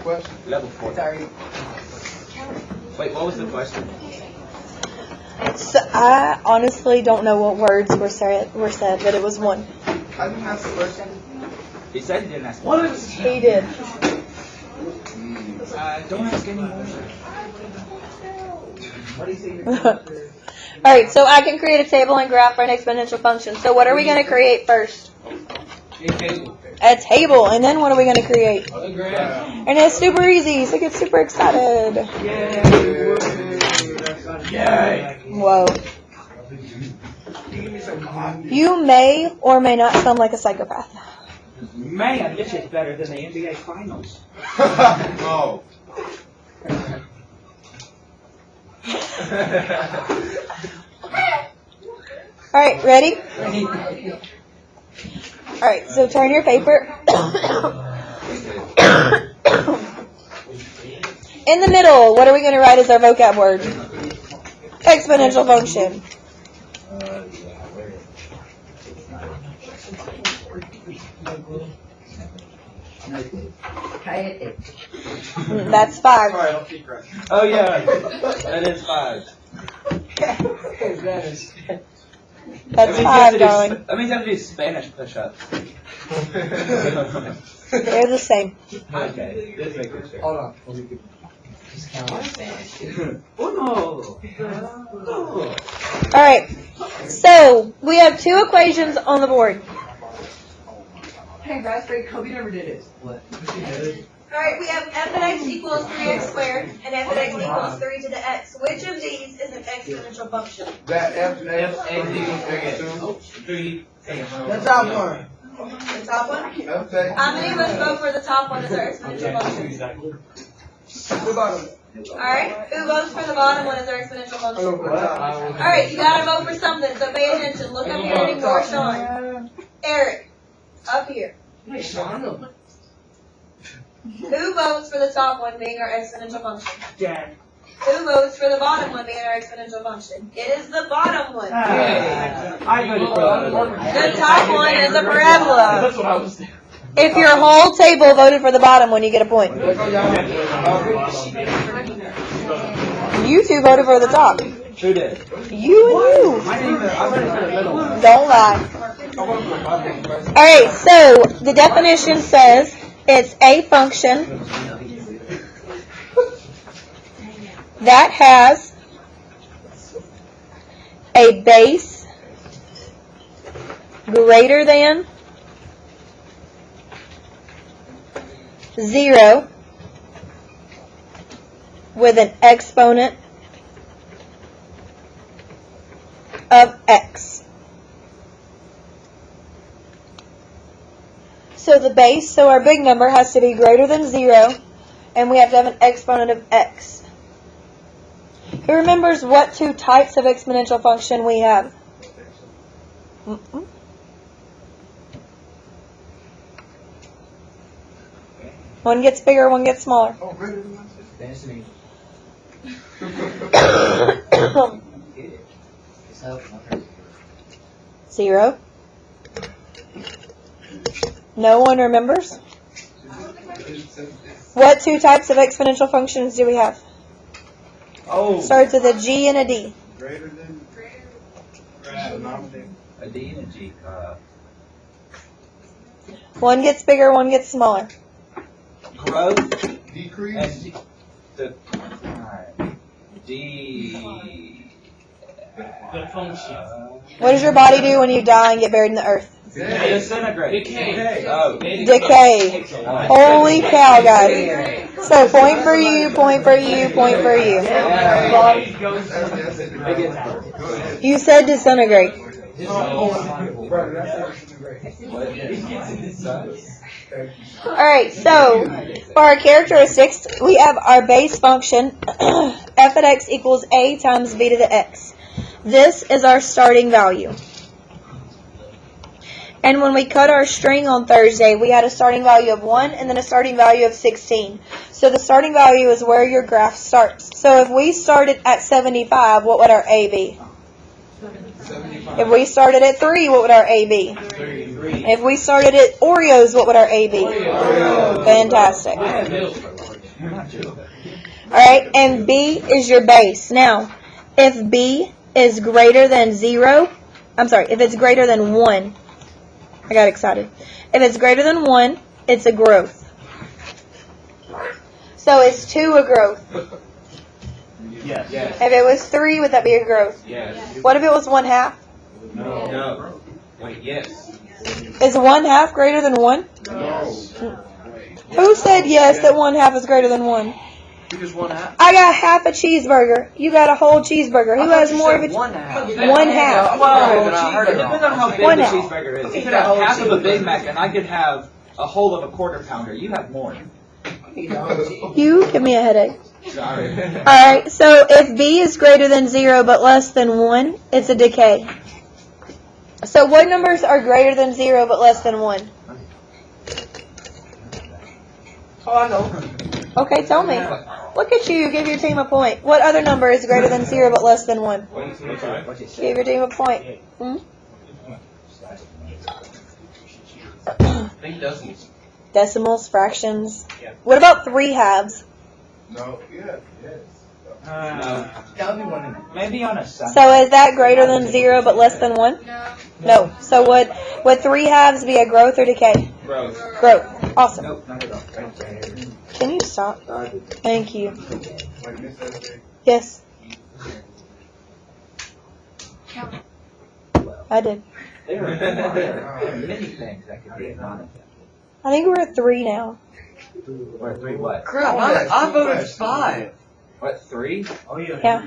question? Level 4. Sorry. Wait, what was the question? So I honestly don't know what words were said, but it was one. I didn't ask the question. He said he didn't ask. He did. Don't ask anymore. What do you think? All right, so I can create a table and graph for an exponential function. So what are we going to create first? A table, and then what are we going to create? And it's super easy, so get super excited. Whoa. You may or may not sound like a psychopath. Man, this is better than the NBA Finals. Oh. All right, ready? All right, so turn your paper. In the middle, what are we going to write as our vocab word? Exponential function. That's 5. Oh yeah, that is 5. That's 5, darling. That means I have to do Spanish push-ups. They're the same. Okay, just making sure. Hold on. Just count. Oh no! All right, so we have 2 equations on the board. Hey, Raspberry, Kobe never did it. What? All right, we have f of x equals 3x squared and f of x equals 3 to the x. Which of these is an exponential function? That F The top one. The top one? Okay. How many of us vote for the top one as our exponential function? The bottom. All right, who votes for the bottom one as our exponential function? All All right, you gotta vote for something, so pay attention. Look up here and ignore Sean. Eric, up here. Who votes for the top one being our exponential function? Dad. Who votes for the bottom one being our exponential function? It is the bottom one. I voted for The top one is a parabola. That's what I was doing. If your whole table voted for the bottom one, you get a point. You 2 voted for the top. Who did? You and you. I voted for the middle one. Don't lie. Alright, so the definition says it's a function that has a base greater than 0 with an exponent of x. So the base, so our big number has to be greater than 0, and we have to have an exponent of x. Who remembers what 2 types of exponential function we have? One gets bigger, one gets smaller. 0. No one remembers? What 2 types of exponential functions do we have? Oh. Starts with a G and a D. Greater than? A D and a G. One gets bigger, one gets smaller. Growth Decrease? and the D. The function. What does your body do when you die and get buried in the earth? Disintegrate. Decay. Oh. Decay. Holy cow, guys. So point for you, point for you, point for you. You said disintegrate. Alright, so for our characteristics, we have our base function, f of x equals a times b to the x. This is our starting value. And when we cut our string on Thursday, we had a starting value of 1 and then a starting value of 16. So the starting value is where your graph starts. So if we started at 75, what would our A be? 75. If we started at 3, what would our A be? 3. If we started at Oreos, what would our A be? Oreo. Fantastic. I had middle school. Alright, and B is your base. Now, if B is greater than 0, if it's greater than 1, I got excited. If it's greater than 1, it's a growth. So is 2 a growth? Yes. If it was 3, would that be a growth? Yes. What if it was 1/2? No. Wait, yes. Is 1/2 greater than 1? No. Who said yes that 1/2 is greater than 1? Because 1/2. I got half a cheeseburger. You got a whole cheeseburger. Who has more of a 1/2. 1/2? Well, I heard it it depends on how big One the half. cheeseburger is. You could have half of a Big Mac, and I could have a whole of a quarter pounder. You have more. You give me a headache. Sorry. Alright, so if B is greater than 0 but less than 1, it's a decay. So what numbers are greater than 0 but less than 1? Oh, I know. Okay, tell me. Look at you, give your team a point. What other number is greater than 0 but less than 1? Give your team a point. Hmm? I think dozens. Decimals, fractions. What about 3/2? No. Yeah. Yes. Tell me one. Maybe on a Sunday. So is that greater than 0 but less than 1? No. So would 3/2 be a growth or decay? Growth. Growth. Awesome. Nope, not at all. Can you stop? Thank you. Wait, Miss Esther. Yes, I did. There are many things that could be anonymous. I think we're at 3 now. Or 3 what? Crap, I voted 5. What, 3? Yeah.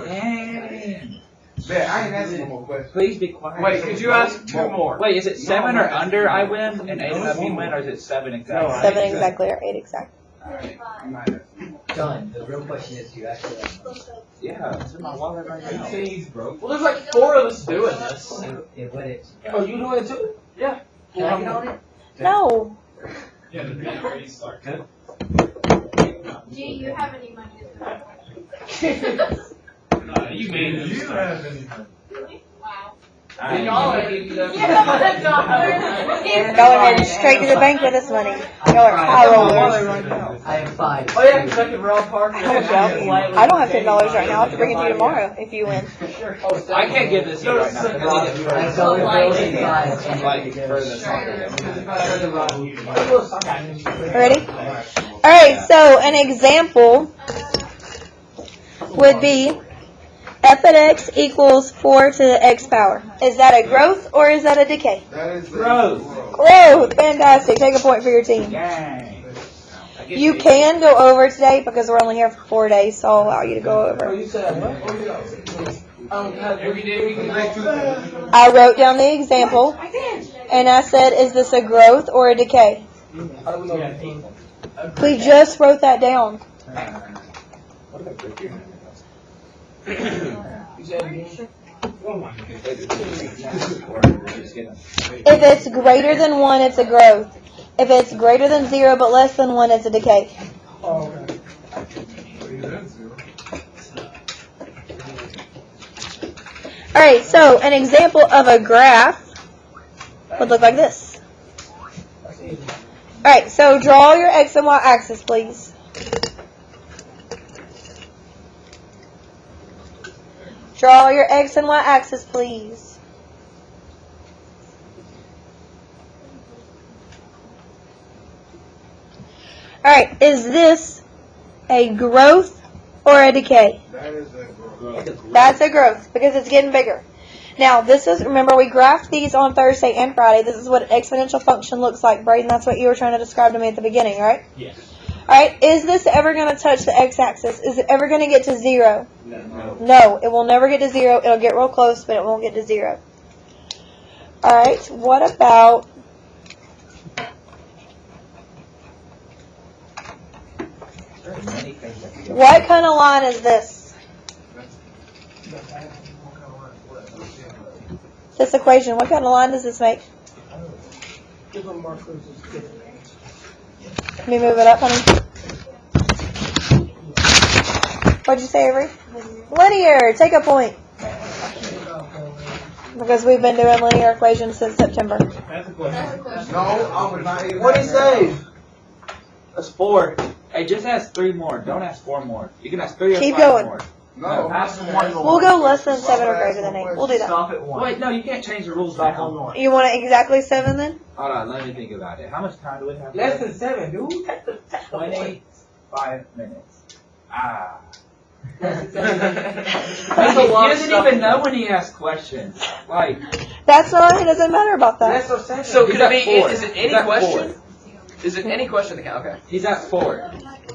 Dang. Man, I ain't asking no more questions. Please be quiet. Wait, could you ask 2 more? Wait, is it 7 or under I win and 8 of you win, or is it 7 exactly? 7 exactly or 8 exactly. I'm not asking. Done. The real question is, do you actually Yeah, it's in my wallet right now. Well, there's like 4 of us doing this. it what it? Oh, you doing it too? Yeah. Can I get on it? No. Do you have any money? You made it. You don't have any. Wow. And y'all are giving them. Going heading straight to the bank with this money. Y'all are high rollers. I have 5. Oh yeah, because I can round park. I don't have $10 right now. I'll have to bring it to you tomorrow if you win. I can't give this to you right now. I have dollar bills and 5. I'm like further soccer. Ready? Alright, so an example would be f at x equals 4 to the x power. Is that a growth or is that a decay? That is Growth. Growth! Fantastic. Take a point for your team. Dang. You can go over today because we're only here for 4 days, so I'll allow you to go over. You said what? every day we can make 2. I wrote down the example, and I said, is this a growth or a decay? We just wrote that down. If it's greater than 1, it's a growth. If it's greater than 0 but less than 1, it's a decay. Alright, so an example of a graph would look like this. Alright, so draw your x and y axis, please. Draw your x and y axis, please. Alright, is this a growth or a decay? That is a growth. That's a growth because it's getting bigger. Now, this is, remember, we graphed these on Thursday and Friday. This is what an exponential function looks like, Braden. That's what you were trying to describe to me at the beginning, right? Yes. Alright, is this ever going to touch the x-axis? Is it ever going to get to 0? No. No, it will never get to 0. It'll get real close, but it won't get to 0. Alright, what about... What kind of line is this? This equation, what kind of line does this make? Let me move it up, honey. What'd you say, Avery? Linear, take a point. Because we've been doing linear equations since September. No, I would not even. What do you say? That's 4. Hey, just ask 3 more. Don't ask 4 more. You can ask 3 or Keep 5 going. more. No. Ask one more. We'll go less than 7 or greater than 8. We'll do that. Stop at one. Wait, no, you can't change the rules Stop now. on one. You want it exactly 7 then? Hold on, let me think about it. How much time do we have? Less than 7, dude. Take the 25 minutes. Ah. That's a He lot of doesn't stuff. even know when he asks questions. Like, That's not, it doesn't matter about that. That's what 7. So He's could it at be? 4. Is it He's any at question? 4. Is it any question that can? Okay. He's at 4.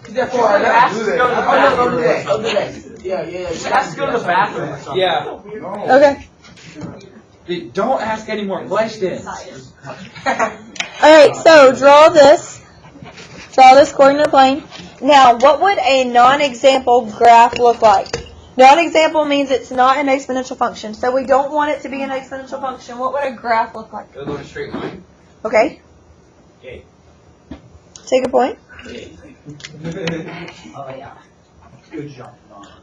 Therefore, I have to go to the bathroom. Go to the next. Yeah. He has to go to the bathroom or something. Yeah. No. Okay. Don't ask any more questions. Alright, so draw this. Draw this coordinate plane. Now, what would a non-example graph look like? Non-example means it's not an exponential function. So we don't want it to be an exponential function. What would a graph look like? It'll go in a straight line. Okay. Okay. Take a point. Oh, yeah. Good job.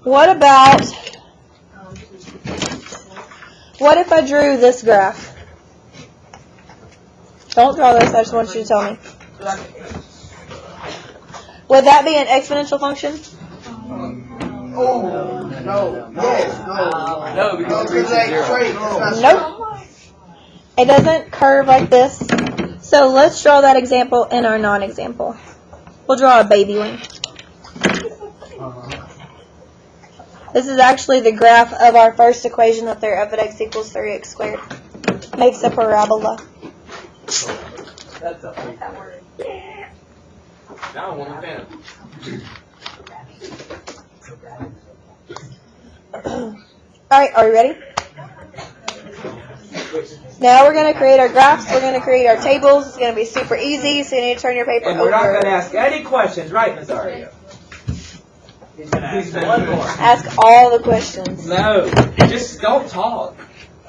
What about, what if I drew this graph? Don't draw this, I just want you to tell me. Would that be an exponential function? Oh, no. No, because it reaches zero. Nope. It doesn't curve like this. So let's draw that example in our non-example. We'll draw a baby one. This is actually the graph of our first equation up there, f of x equals 3x squared. Makes a parabola. That's a Now I want a fan. Alright, are we ready? Now we're going to create our graphs, we're going to create our tables. It's going to be super easy, so you need to turn your paper And we're not going to over. ask any questions, right, Miss Aria? He's gonna ask one more. Ask all the questions. No, just don't talk.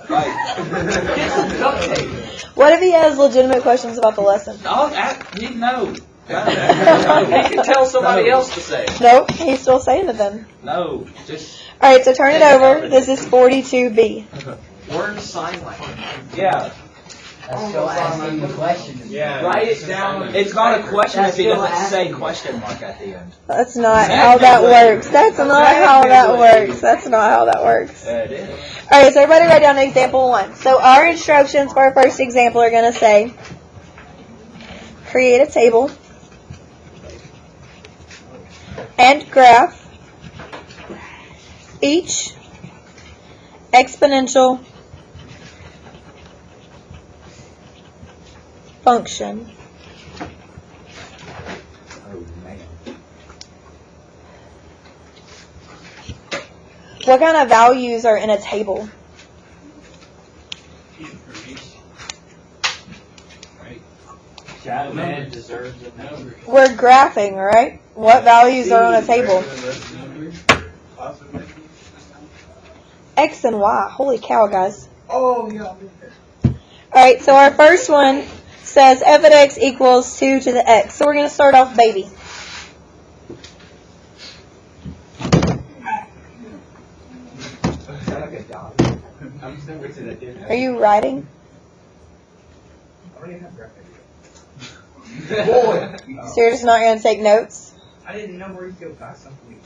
Like, Get some duct tape. What if he has legitimate questions about the lesson? I'll ask, no. He can tell somebody else to say it. Nope, he's still saying it then. No, just, Alright, so turn it over. This is 42B. Learn sign language. yeah. That's still asking the question. Write it down. It's not a question if he doesn't say question mark at the end. That's not how that works. That's not how that works. That's not how that works. It is. Alright, so everybody write down example 1. So our instructions for our first example are going to say, create a table and graph each exponential function. Oh, man. What kind of values are in a table? Shadow man deserves a number. We're graphing, right? What values are on a table? X and Y. Holy cow, guys. Oh, yeah. Alright, so our first one says f of x equals 2 to the x. So we're going to start off baby. Are you writing? Boy. So you're just not going to take notes? I didn't know where you go buy something.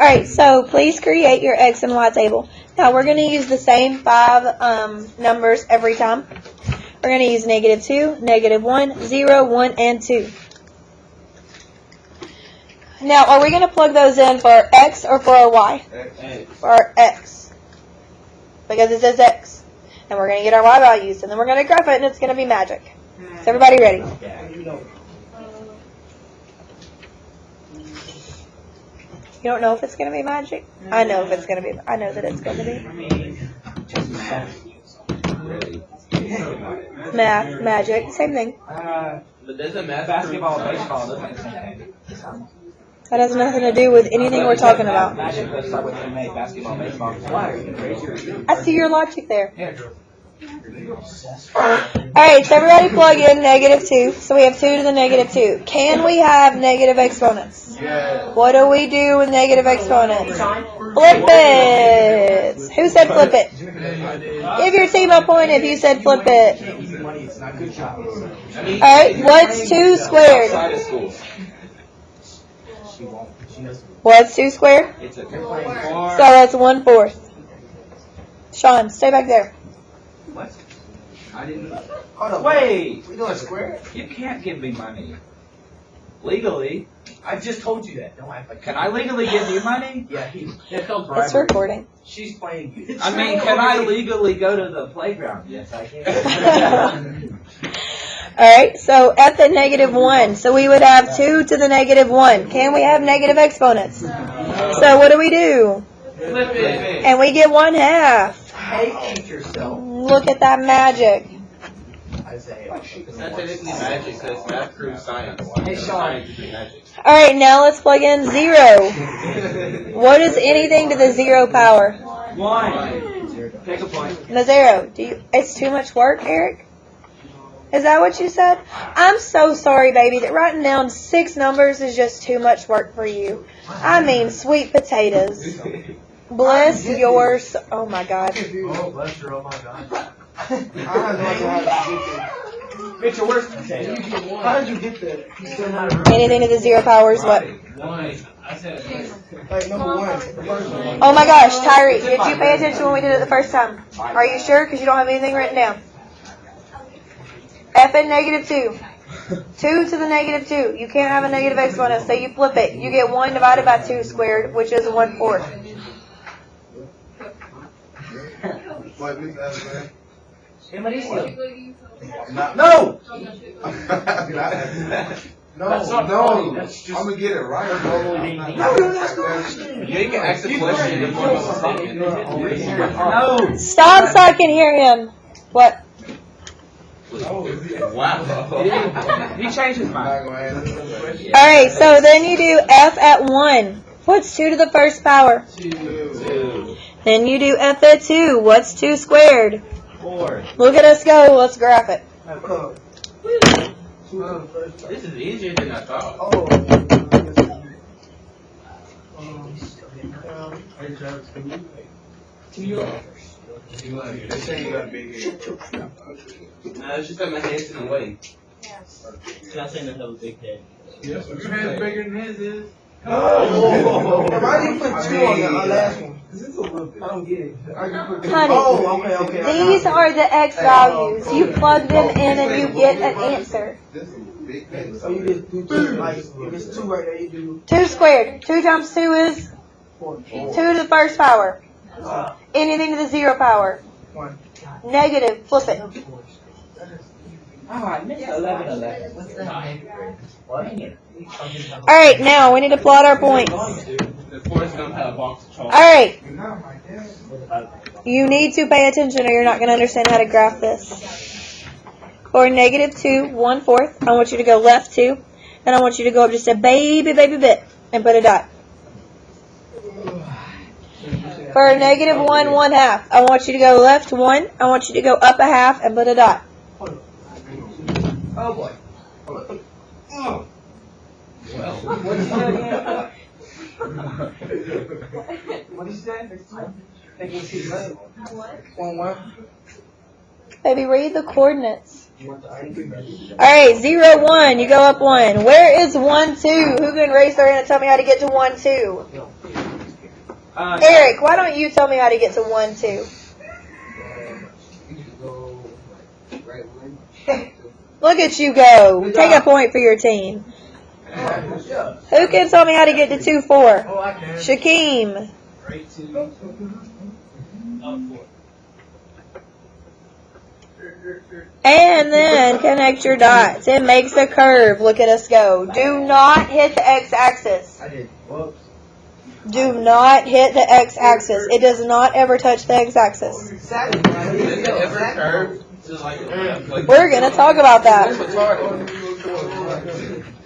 Alright, so please create your x and y table. Now we're going to use the same 5 numbers every time. We're going to use -2, -1, 0, 1, and 2. Now, are we going to plug those in for our x or for our y? For our x. Because it says x. And we're going to get our y values. And then we're going to graph it and it's going to be magic. Is everybody ready? You don't know if it's going to be magic? I know if it's going to be. I know that it's going to be. Math, magic, same thing. But doesn't basketball and baseball look like the same thing? That has nothing to do with anything we're talking about. Magic, let's start with MMA, basketball, baseball. Why? Raise your I see your logic there. Here. Alright, so everybody plug in -2. So we have 2 to the -2. Can we have negative exponents? Yeah. What do we do with negative exponents? Flip it! Who said flip it? Give your team a point if you said flip it. Alright, what's 2 squared? Outside of school. What's 2 squared? It's a So that's 1/4. Sean, stay back there. What? I didn't. Hold on. Wait! We doing square? You can't give me money. Legally. I just told you that. Don't act like. Can I legally give you money? Yeah, that's called It's bribery. recording. She's playing you. I mean, can I legally go to the playground? Yes, I can. Alright, so f at -1. So we would have 2 to the -1. Can we have negative exponents? So what do? Flip it. And we get 1/2. Hate yourself, Look at that magic. Isaiah. That's technically magic, because math proves science. Hey, Sean. Science is magic. Alright, now let's plug in 0. What is anything to the 0 power? 1. Take a point. The 0. It's too much work, Eric? Is that what you said? I'm so sorry, baby, that writing down 6 numbers is just too much work for you. I mean, sweet potatoes. Bless yours. Oh my God. Oh, bless her. Oh my God. I have no idea how to Mitchell, where's the potato? get that. How did you get that? Anything to the 0 power is what? Like number 1, the first one. Oh my gosh, Tyree, did you pay attention when we did it the first time? Are you sure? Because you don't have anything written down. F at -2. 2 to the -2. You can't have a negative exponent, so you flip it. You get 1 divided by 2 squared, which is 1/4. What, Miss Asbury? No! No, That's not no. funny. That's just- I'm gonna get it right. You can ask a question in the form of a statement. No! Stop so I can hear him. What? Wow. He changed his I'm mind. not gonna answer the question. Alright, so then you do F at 1. What's 2 to the first power? 2. Then you do F at 2. What's 2 squared? 4. Look at us go. Let's graph it. This is easier than I thought. Oh. They say you got a big head. No, it's just that my head's in the way. Not saying that have a big head. Your head's bigger than his is. Oh. Why did you put 2 on the last one? I don't get it. Honey, Oh, okay. these are the X values. You plug them in and you get an answer. This is a big head. So you just do 2, like, if it's 2 right there, you do 2 squared. 2 times 2 is 4. 2 to the first power. Anything to the 0 power. 1. Negative. Flip it. Oh, I missed 11. What's that? What? Alright, now we need to plot our points. The Forrest Gump had a box of chocolate. Alright. You need to pay attention or you're not going to understand how to graph this. For -2, 1/4, I want you to go left 2. And I want you to go up just a baby bit and put a dot. For -1, 1/2, I want you to go left 1. I want you to go up a half and put a dot. Oh boy. What'd you say again? What did you say? Think we'll see that? 1. Baby, read the coordinates. Alright, 0, 1. You go up 1. Where is 1, 2? Who can raise their hand and tell me how to get to 1, 2? Eric, why don't you tell me how to get to 1, 2? Look at you go. Take a point for your team. Who can tell me how to get to 2, 4? Oh, I can. Shakeem. And then connect your dots. It makes a curve. Look at us go. Do not hit the x-axis. I did. Whoops. Do not hit the x-axis. It does not ever touch the x-axis. Exactly. Does it ever curve to like We're going to talk about that.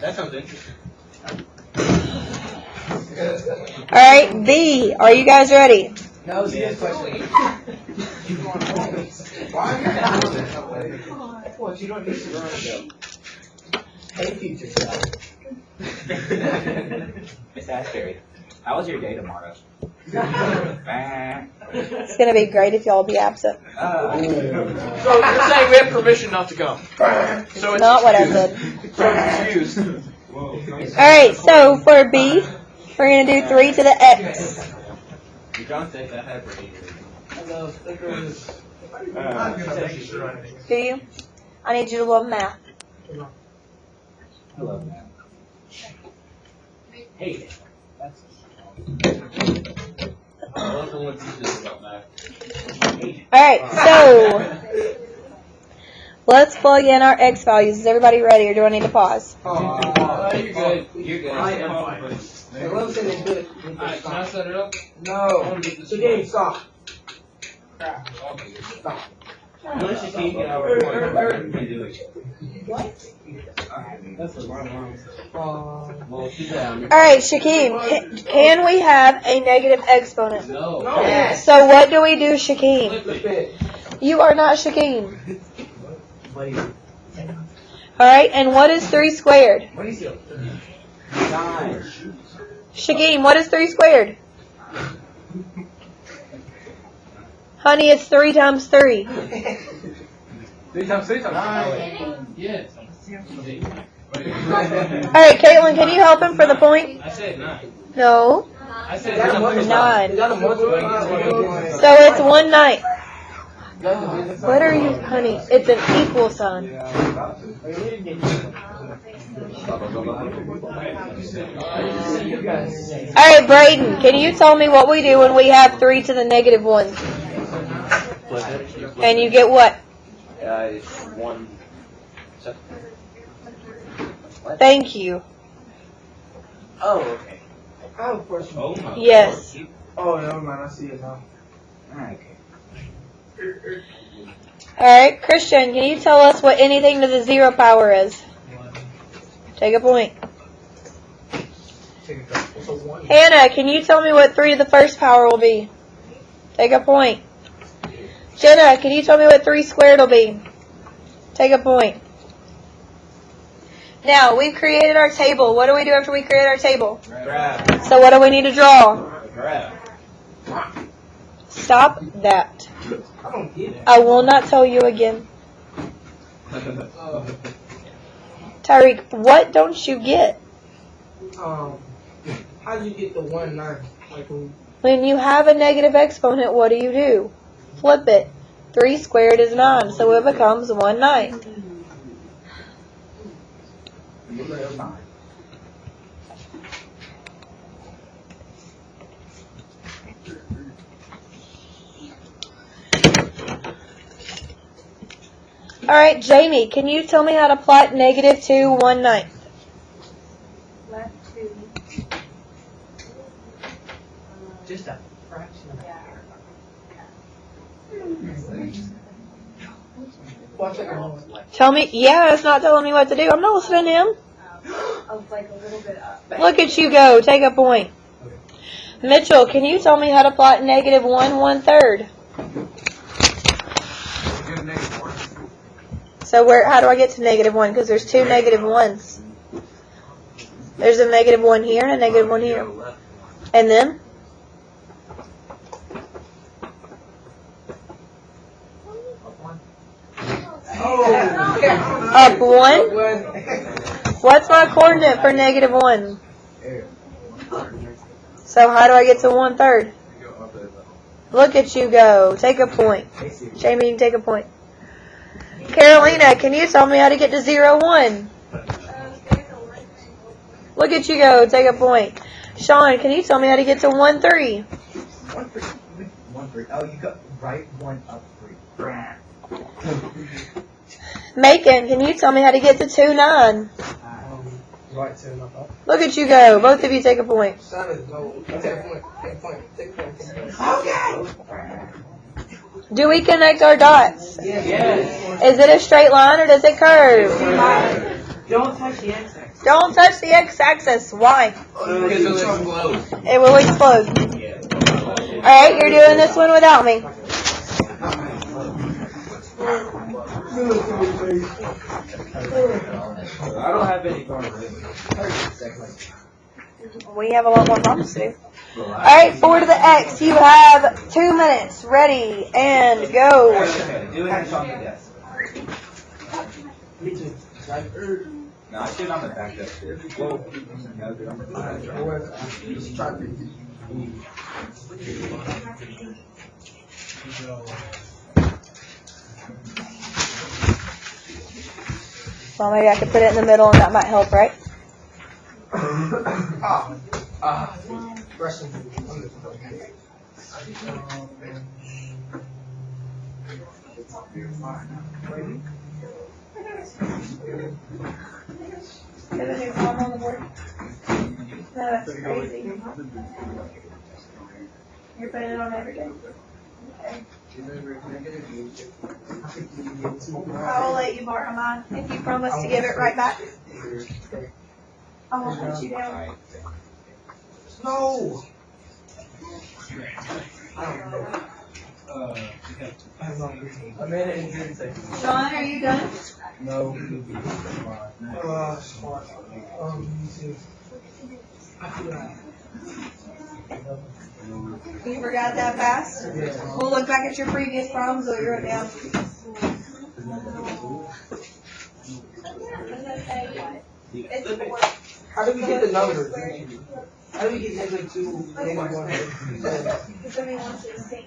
That sounds interesting. Alright, B. Are you guys ready? That was a good question. Why are you doing it that way? What, you don't need to learn to go. Hey, future self. Miss Ashbury, how was your day tomorrow? It's gonna be great if y'all be absent. So you're saying we have permission not to go? So it's Not what I said. So it's excused. Alright, so for B, we're gonna do 3 to the X. You don't think that had I'm gonna make sure I Do you? I need you to love math. Hello, man. Hey. I love when teachers about math. Alright, so let's plug in our X values. Is everybody ready or do I need to pause? Oh, you're good. You're good. I am fine. Hey, let me say they do it. Alright, can I set it up? No. Today, stop. Crap. Stop. Unless you can't get our point, you do it. Well, sit down. Alright, Shaquem, can we have a negative exponent? No. So what do we do, Shaquem? Flip it. You are not Shaquem. Alright, and what is 3 squared? What is it? Shaquem, what is 3 squared? Honey, it's 3 times 3. 3 times 3 times 9. Yes. Alright, Caitlin, can you help him for the point? I said 9. No. I said Is that a multiple? 9. Is that a multiple? So it's 1 9. What are you, honey? It's an equal sign. Alright, Braden, can you tell me what we do when we have 3 to the negative 1? And you get what? It's 1. Thank you. Oh, okay. I have a question. Oh my. Yes. Oh, never mind. I see it now. Okay. Alright, Christian, can you tell us what anything to the 0 power is? Take a point. So 1. Hannah, can you tell me what 3 to the 1st power will be? Take a point. Jenna, can you tell me what 3 squared will be? Take a point. Now, we've created our table. What do we do after we create our table? Graph. So what do we need to draw? Graph. Stop that. I don't get it. I will not tell you again. Tyreek, what don't you get? How do you get the 1 9? Like When you have a negative exponent, what do? Flip it. 3 squared is 9, so it becomes 1 9. Alright, Jamie, can you tell me how to plot negative 2 1/9? Left 2. just a fraction. Watch it go. Tell me, yeah, it's not telling me what to do. I'm not listening to him. Of like a little bit up. Look at you go, take a point. Mitchell, can you tell me how to plot negative 1 1/3? So how do I get to negative 1? Because there's 2 negative 1s. There's a negative 1 here and a negative 1 here. And then? Up 1? What's my coordinate for negative 1? So how do I get to 1/3? Look at you go. Take a point. Jamie, you can take a point. Carolina, can you tell me how to get to 0 1? Look at you go. Take a point. Sean, can you tell me how to get to 1 3? 1 3. 1 3. Oh, you got right 1 up 3. Macon, can you tell me how to get to 2 9? Right, 2 up. Look at you go. Both of you take a point. Simon, no. Take a point. Take a point. Take a point. Okay. Do we connect our dots? Yes. Is it a straight line or does it curve? Don't touch the x-axis. Don't touch the x-axis. Why? Because it'll explode. It will explode. Alright, you're doing this one without me. I don't have any problems. We have a lot more problems to do. Alright, 4 to the X. You have 2 minutes. Ready and go. Okay, do it on the desk. No, I should on the back desk. Well, maybe I could put it in the middle and that might help, right? That's crazy. You're putting it on every day. I will let you borrow mine if you promise to give it right back. I won't put you down. No. A minute and 10 seconds. Sean, are you done? No. You forgot that fast? We'll look back at your previous problems or you wrote down. How do we get the numbers? How do we get -2, -1? It's only 116.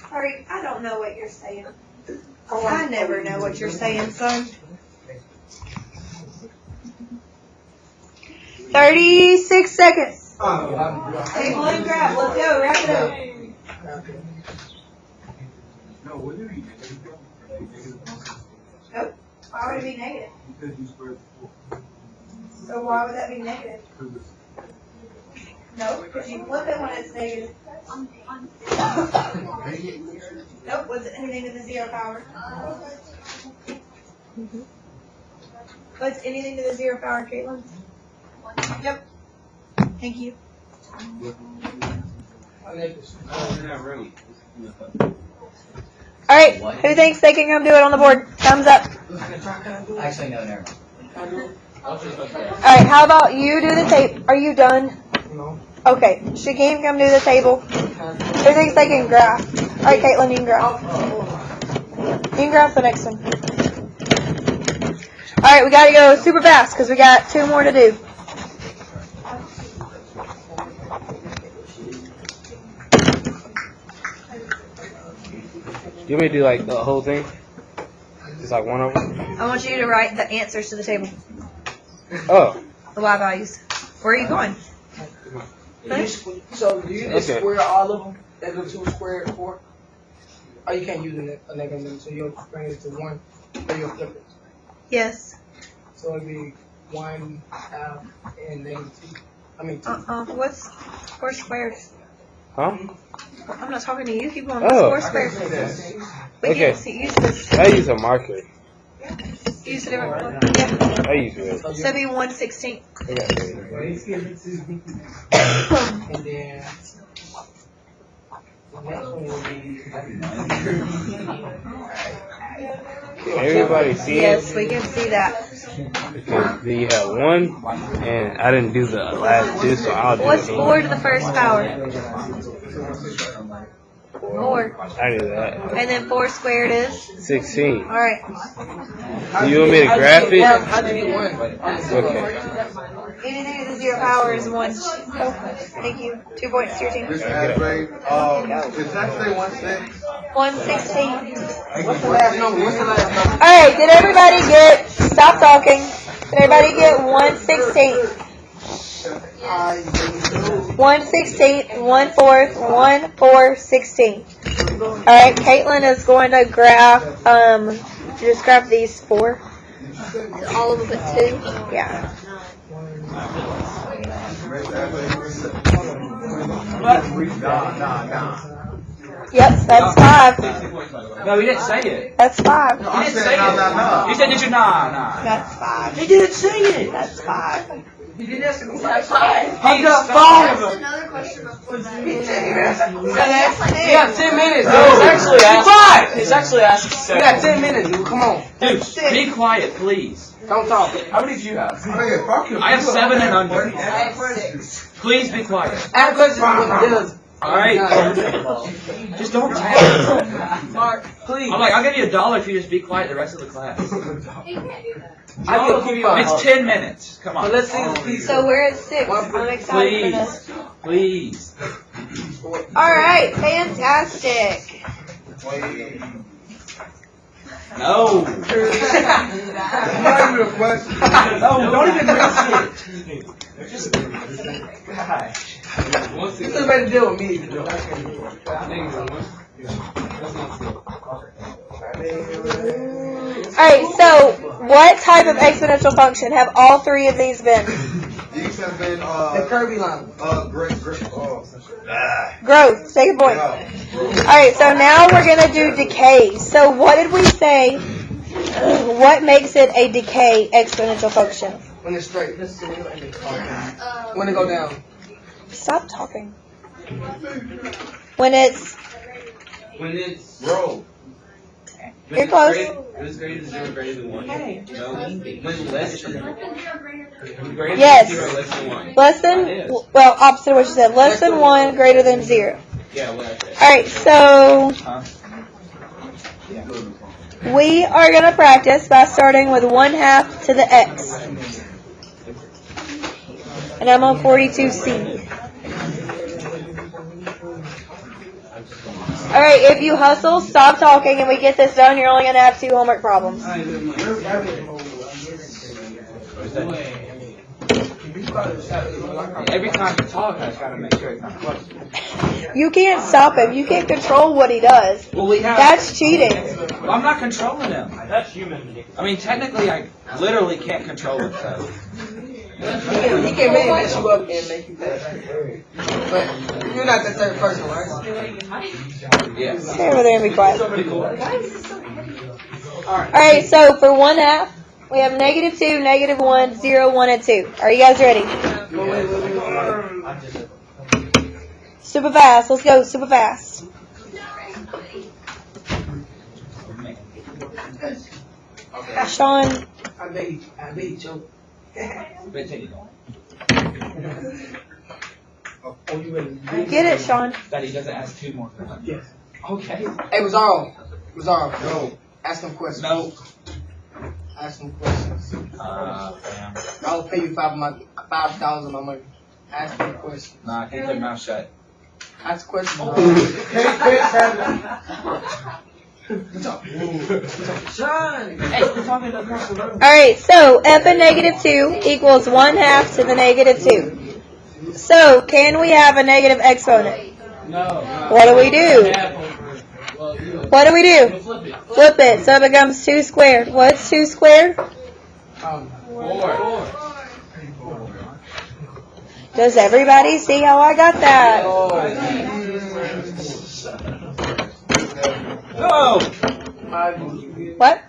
Sorry, I don't know what you're saying. I never know what you're saying, son. 36 seconds. Hey, one grab. Let's go. Wrap it up. Nope. Why would it be negative? So why would that be negative? No, because you flip it when it's negative. Nope. Was it anything to the 0 power? What's anything to the 0 power, Caitlin? Yep. Thank you. Alright, who thinks they can come do it on the board? Thumbs up. Actually, no, never mind. Alright, how about you do the tape? Are you done? No. Okay, Shaquem come do the table. Who thinks they can graph? Alright, Caitlin, you can graph. You can graph the next one. Alright, we gotta go super fast because we got 2 more to do. You want me to do like the whole thing? Just like one of them? I want you to write the answers to the table. Oh. The Y values. Where are you going? So do you just Okay. square all of them? -2 squared 4? Oh, you can't use a negative number, so you'll bring it to 1, or you'll flip it. Yes. So it'll be 1 half and -2. I mean 2. What's 4 squared? Huh? I'm not talking to you. Keep going. Oh. What's 4 squared? We Okay. can see, use this. I use a marker. Use a different one. Yeah. I use it. So it'd be 1/16. And then the next one will be Everybody see it? Yes, we can see that. Because then you have 1, and I didn't do the last 2, so I'll do What's it. 4 to the first power? 4. I knew that. And then 4 squared is? 16. Alright. Do you want me to graph it? How did you win? Okay. Anything to the 0 power is 1. Thank you. 2 points to your team. Mr. Asbury, is that say 1/6? 1/16. What's the last number? Alright, did everybody get, stop talking. Did everybody get 1/16? 1/16, 1/4, 1/4/16. Alright, Caitlin is going to graph, just graph these 4. All of them at 2? Yeah. Yep, that's 5. No, he didn't say it. That's 5. He didn't say it. He said, "Did you?" Nah. That's 5. He didn't say it. That's 5. You didn't answer the Five. question. I got 5. That's another question before that. You got 10 minutes. No, it's actually asked. 5. It's actually asked You seven. got 10 minutes, dude. Come on. Dude, be quiet, please. Don't talk. How many do you have? I have 7 and under. I have 6. Please be quiet. Ask questions what it does. Alright. Just don't talk. Mark, please. I'm like, I'll give you $1 if you just be quiet the rest of the class. He can't do that. I'll give you a It's 10 minutes. Come But on. let's see this piece. So we're at 6. I'm excited for Please. this. Please. Alright, fantastic. No. Not even a question. No, don't even risk it. Just, gosh. This is better to deal with me. Alright, so what type of exponential function have all 3 of these been? These have been, The Kirby line. great, Growth. Take a point. Alright, so now we're going to do decay. So what did we say? What makes it a decay exponential function? When it's straight. When it go down. Stop talking. When it's... When it's roll. You're close. When it's greater than 0, greater than 1. No. When less than greater Yes. than 0, less than 1. Less than... Well, opposite of what you said. Less than 1, greater than 0. Yeah, what I said. Alright, so... We are going to practice by starting with 1/2 to the x. And I'm on 42C. Alright, if you hustle, stop talking, and we get this done, you're only going to have 2 homework problems. Every time you talk, I try to make sure it's not close. You can't stop him. You can't control what he does. Well, we have. That's cheating. Well, I'm not controlling him. That's human. I mean, technically, I literally can't control him, so. He can maybe mess you up and make you bad. But you're not the third person, right? Yes. Stay over there and be quiet. Alright, so for 1/2, we have -2, -1, 0, 1, and 2. Are you guys ready? Super fast. Let's go super fast. Sean, I bet you choke. get it, Sean. That he doesn't ask 2 more questions. Yes. Okay. Hey, Rosario. No. Ask them questions. No. Ask them questions. Damn. I'll pay you $5,000 of my money. Ask them questions. Nah, keep your mouth shut. Ask questions. Sean. Hey, we're talking across the room. Alright, so f of -2 equals 1/2 to the -2. So, can we have a negative exponent? No. What do we do? What do we do? Flip it, so it becomes 2 squared. What's 2 squared? 4. Does everybody see how I got that? No! What?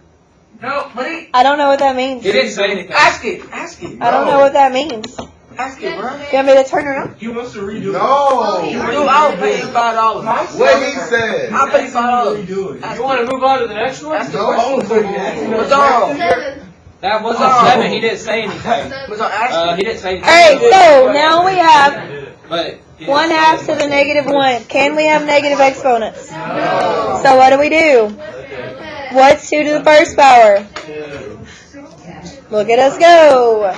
No, please. I don't know what that means. He didn't say anything. Ask it. Ask it. I don't know what that means. Ask it, bro. You want me to turn around? He wants to redo No. Dude, I'll pay you $5. What he said. I'll pay you $5. You want to move on to the next one? Ask the No. question. Rosario. 7. That wasn't 7. He didn't say anything. Rosario, ask He didn't say anything. Alright, so now we have But. 1/2 to the -1. Can we have negative exponents? So what do we do? What's 2 to the first power? Look at us go.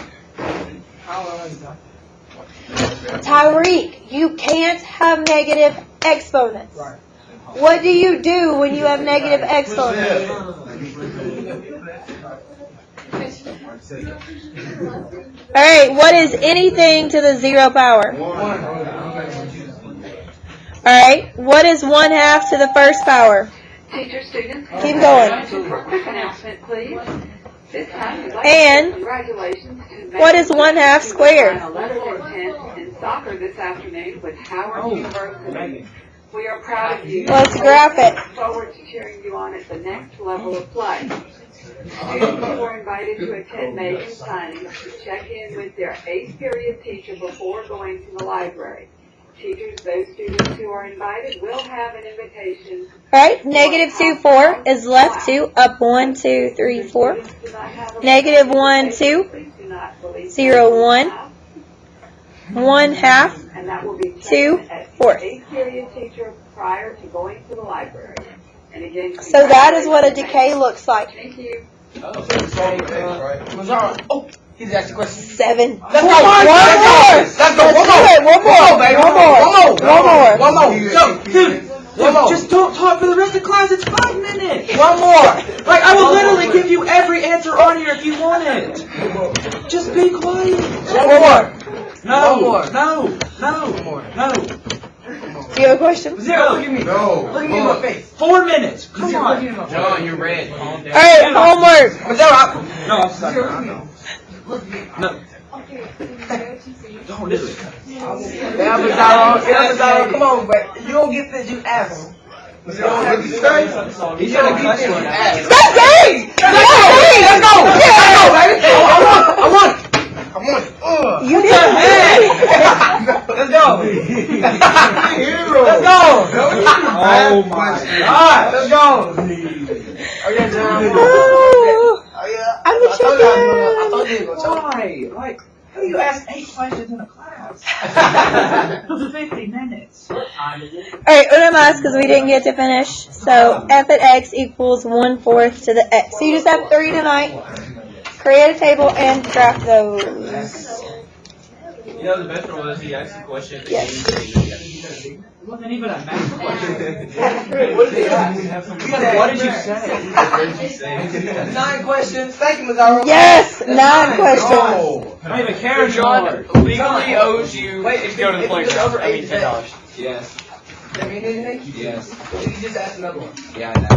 Tyreek, you can't have negative exponents. What do you do when you have negative exponents? Alright, what is anything to the 0 power? Alright, what is 1/2 to the first power? Teacher, students. Keep going. For a quick announcement, please. This time, we'd like And to say congratulations to what is 1/2 squared? 11 and 10 in soccer this afternoon with Howard University. We are proud of you. Let's graph it. Look forward to cheering you on at the next level of play. Students who are invited to attend Megan signings should check in with their 8th period teacher before going to the library. Teachers, those students who are invited will have an invitation. Right? -2, 4 is left 2, up 1, 2, 3, 4. Students do not have a- -1, 2, Please do not believe 0, 1, 1/2, And that will be checked 2, at 4. the 8th period teacher prior to going to the library. And again. So that is what a decay looks like. Thank you. Mazara. Oh, he's asked a question. 7. Let's go. One more. Let's go. Let's do it. One more. baby. One more. One more. One more. Go, dude. One more. Just don't talk for the rest of class. It's 5 minutes. One more. Like, I will literally give you every answer on here if you want it. Just be quiet. One more. No. One more. No. No. No. Do you have a question? Zero. Look at me. No. Look at me in my face. 4 minutes. Come Look on. at me in my face. John, you're red. Calm down. Alright, homework. Mazara. No, I'm sorry. Zero, look at me. Look at me. No. Don't do it. Yeah, Mazara. Come on, but you don't get this, you ask. What you say? He's gonna cut you in half. That's game! That's game! Let's go! Let's go, baby! I want it! You did it. Let's go! Hero. Let's go! Oh my Alright, let's go! Oh yeah, John. Oh, Oh yeah. I'm the I told you I was champion. gonna choke. Why? Like, how do you ask 8 questions in a class? 50 minutes. Alright, what am I asked because we didn't get to finish. So f at x equals 1/4 to the x. So you just have 3 tonight. Create a table and graph those. You know, the best one was he asked the question. Yes. It wasn't even a math question. What did he ask? What did you say? What did you say? 9 questions. Thank you, Mazara. Yes! 9 questions. Oh. I don't even care, John John. legally owes you Wait, to go to the if it's playground. over I mean, $8, $10. Yes. That mean anything? Yes. You just asked another one. Yeah, I know.